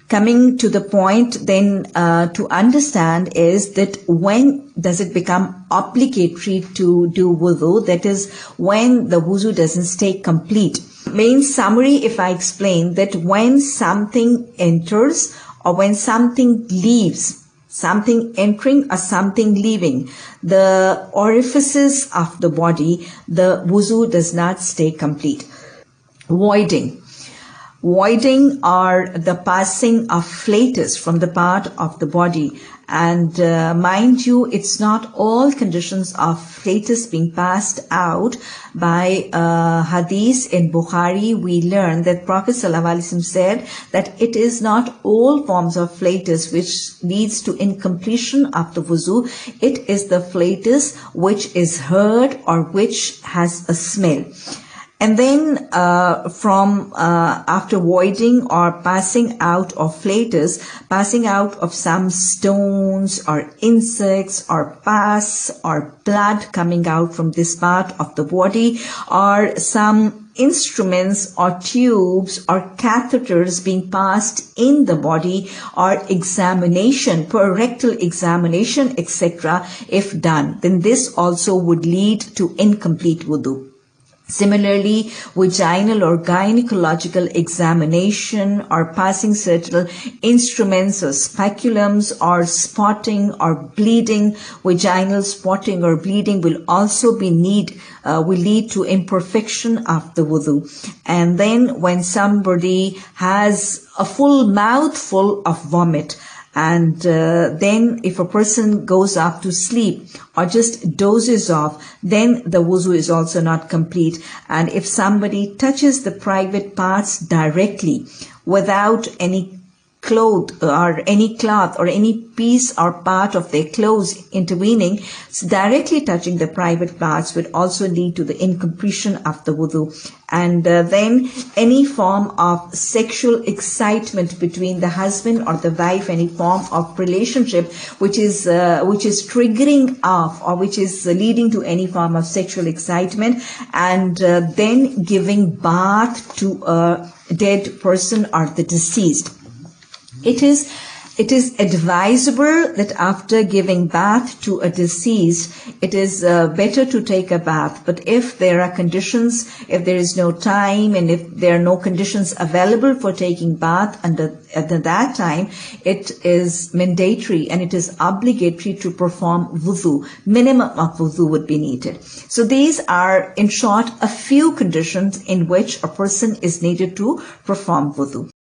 Coming to the point then to understand is that when does it become obligatory to do wudu? That is when the wudu doesn't stay complete. Main summary, if I explain that when something enters or when something leaves, something entering or something leaving the orifices of the body, the wudu does not stay complete. Voiding are the passing of flatus from the part of the body. And mind you, it's not all conditions of flatus being passed out. By hadith in Bukhari, we learn that Prophet ﷺ said that it is not all forms of flatus which leads to incompletion of the wuzu. It is the flatus which is heard or which has a smell. And then after voiding or passing out of flatus, passing out of some stones or insects or pus or blood coming out from this part of the body, or some instruments or tubes or catheters being passed in the body, or examination, per rectal examination, etc. if done, then this also would lead to incomplete wudu. Similarly, vaginal or gynecological examination or passing certain instruments or speculums or spotting or bleeding, vaginal spotting or bleeding will also will lead to imperfection of the wudu. And then when somebody has a full mouthful of vomit, and then if a person goes up to sleep or just dozes off, then the wuzu is also not complete. And if somebody touches the private parts directly without any cloth or any piece or part of their clothes intervening, so directly touching the private parts would also lead to the incompletion of the wudu. And then any form of sexual excitement between the husband or the wife, any form of relationship which is triggering off or which is leading to any form of sexual excitement, and then giving bath to a dead person or the deceased. It is advisable that after giving bath to a deceased, it is better to take a bath. But if there are conditions, if there is no time and if there are no conditions available for taking bath at that time, it is mandatory and it is obligatory to perform wudu. Minimum of wudu would be needed. So these are, in short, a few conditions in which a person is needed to perform wudu.